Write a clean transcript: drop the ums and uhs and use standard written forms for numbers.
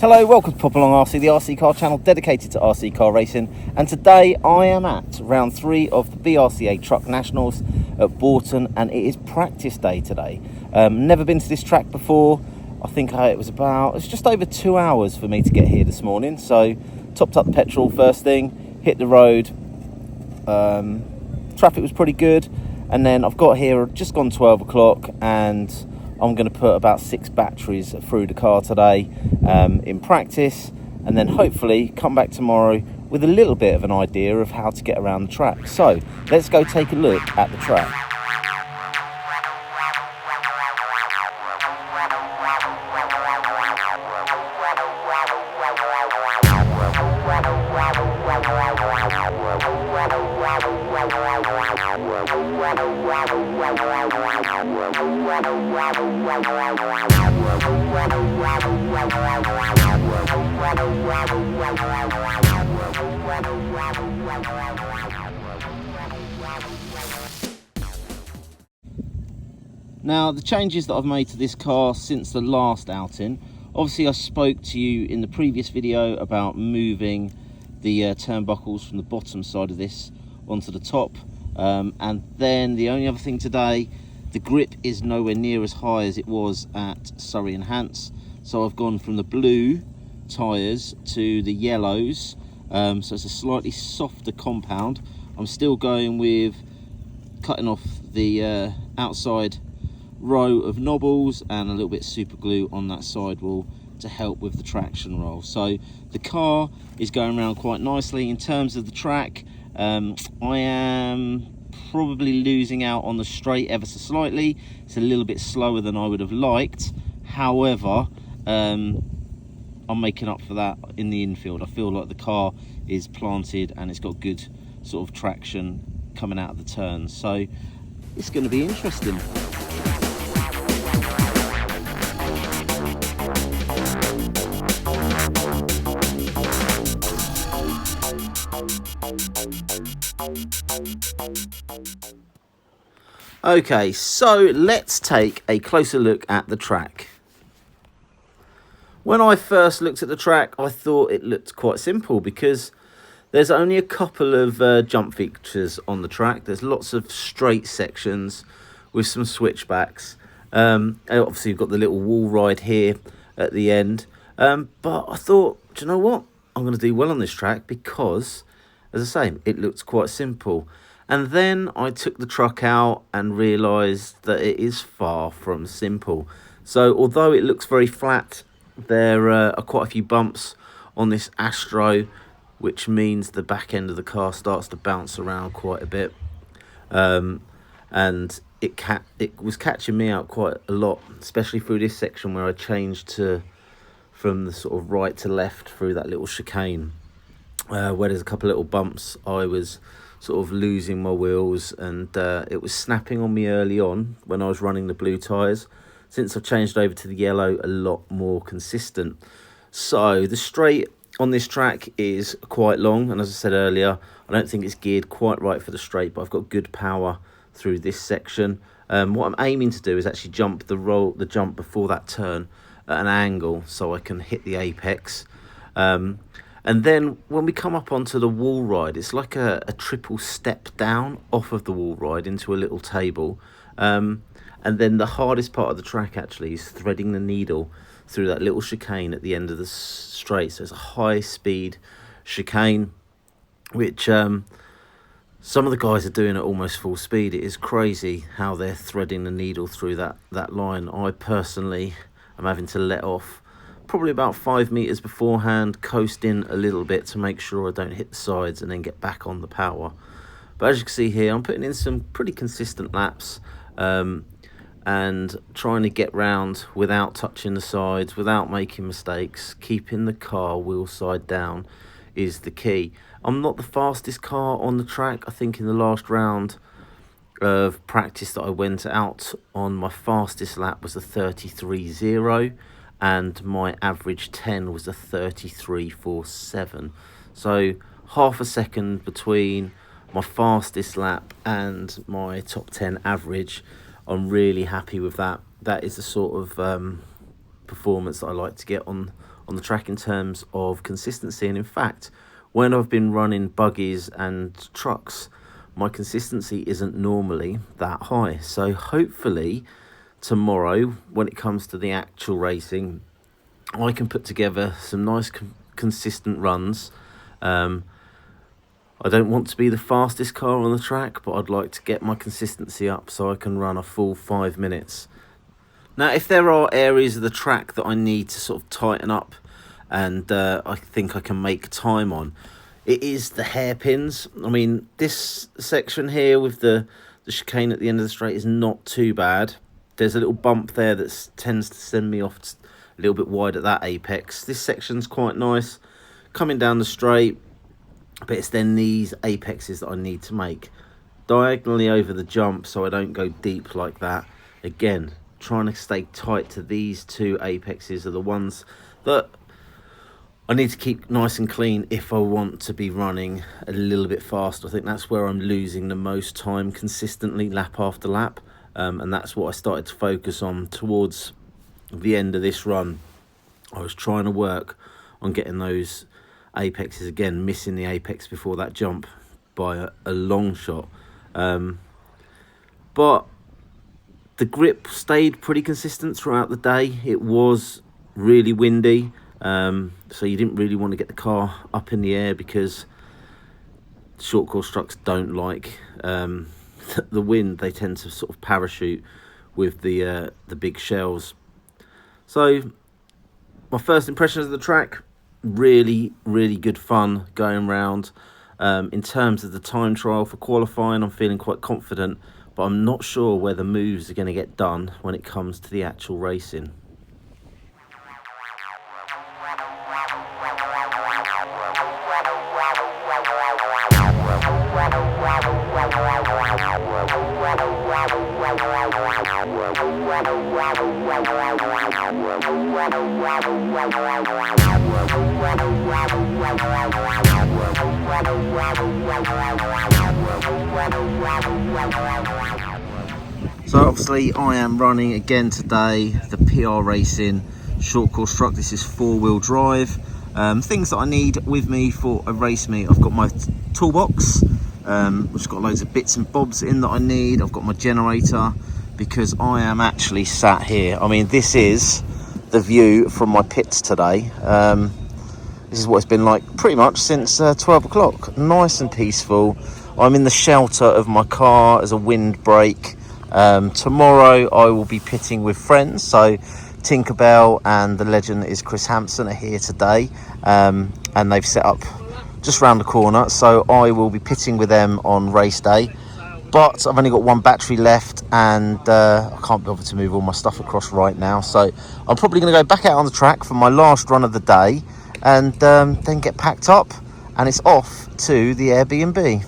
Hello, welcome to Popalong RC, the RC car channel dedicated to RC car racing. And today I am at round 3 of the BRCA Truck Nationals at BOUGHTON, and it is practice day today. Never been to this track before. I think it's just over 2 hours for me to get here this morning. So topped up the petrol first thing, hit the road. Traffic was pretty good, and then I've got here just gone 12 o'clock, and I'm going to put about 6 batteries through the car today in practice, and then hopefully come back tomorrow with a little bit of an idea of how to get around the track. So let's go take a look at the track. Now, the changes that I've made to this car since the last outing, obviously I spoke to you in the previous video about moving the turnbuckles from the bottom side of this onto the top, and then the only other thing today, the grip is nowhere near as high as it was at Surrey and Hants, so I've gone from the blue tyres to the yellows, so it's a slightly softer compound. I'm still going with cutting off the outside row of knobbles and a little bit of super glue on that sidewall to help with the traction roll. So the car is going around quite nicely. In terms of the track, I am probably losing out on the straight ever so slightly. It's a little bit slower than I would have liked. However, I'm making up for that in the infield. I feel like the car is planted and it's got good sort of traction coming out of the turns. So it's going to be interesting. Okay, so let's take a closer look at the track. When I first looked at the track, I thought it looked quite simple because there's only a couple of jump features on the track. There's lots of straight sections with some switchbacks. Obviously, you've got the little wall ride here at the end. But I thought, do you know what? I'm going to do well on this track because, as I say, it looks quite simple. And then I took the truck out and realised that it is far from simple. So although it looks very flat, there are quite a few bumps on this Astro, which means the back end of the car starts to bounce around quite a bit. And it was catching me out quite a lot, especially through this section where I changed from the sort of right to left through that little chicane, where there's a couple of little bumps. I was sort of losing my wheels, and it was snapping on me early on when I was running the blue tyres. Since I've changed over to the yellow, a lot more consistent. So the straight on this track is quite long, and as I said earlier, I don't think it's geared quite right for the straight, but I've got good power through this section. What I'm aiming to do is actually jump the jump before that turn at an angle so I can hit the apex. And then when we come up onto the wall ride, it's like a triple step down off of the wall ride into a little table. And then the hardest part of the track actually is threading the needle through that little chicane at the end of the straight. So it's a high speed chicane, which some of the guys are doing at almost full speed. It is crazy how they're threading the needle through that line. I personally am having to let off probably about 5 meters beforehand, coast in a little bit to make sure I don't hit the sides and then get back on the power. But as you can see here, I'm putting in some pretty consistent laps, and trying to get round without touching the sides, without making mistakes. Keeping the car wheel side down is the key. I'm not the fastest car on the track. I think in the last round of practice that I went out on, my fastest lap was a 33.0, and my average 10 was a 33.47. So half a second between my fastest lap and my top 10 average. I'm really happy with that. That is the sort of performance that I like to get on on the track in terms of consistency. And in fact, when I've been running buggies and trucks, my consistency isn't normally that high. So hopefully tomorrow, when it comes to the actual racing, I can put together some nice consistent runs. I don't want to be the fastest car on the track, but I'd like to get my consistency up so I can run a full 5 minutes. Now, if there are areas of the track that I need to sort of tighten up and I think I can make time on, it is the hairpins. I mean, this section here with the chicane at the end of the straight is not too bad. There's a little bump there that tends to send me off a little bit wide at that apex. This section's quite nice coming down the straight, but it's then these apexes that I need to make diagonally over the jump so I don't go deep like that. Again, trying to stay tight to these two apexes are the ones that I need to keep nice and clean if I want to be running a little bit faster. I think that's where I'm losing the most time consistently, lap after lap, and that's what I started to focus on towards the end of this run. I was trying to work on getting those apexes, again missing the apex before that jump by a long shot, but the grip stayed pretty consistent throughout the day. It was really windy, so you didn't really want to get the car up in the air because short course trucks don't like the wind. They tend to sort of parachute with the big shells. So my first impressions of the track, really good fun going round. In terms of the time trial for qualifying, I'm feeling quite confident, but I'm not sure where the moves are going to get done when it comes to the actual racing. So obviously I am running again today the PR Racing short course truck. This is 4-wheel drive. Things that I need with me for a race meet: I've got my toolbox, which has got loads of bits and bobs in that I need. I've got my generator, because I am actually sat here. I mean, this is the view from my pits today. This is what it's been like pretty much since 12 o'clock. Nice and peaceful. I'm in the shelter of my car as a windbreak. Tomorrow I will be pitting with friends, so Tinkerbell and the legend that is Chris Hampson are here today, and they've set up just round the corner, so I will be pitting with them on race day. But I've only got one battery left, and I can't bother to move all my stuff across right now, so I'm probably going to go back out on the track for my last run of the day, and then get packed up and it's off to the Airbnb.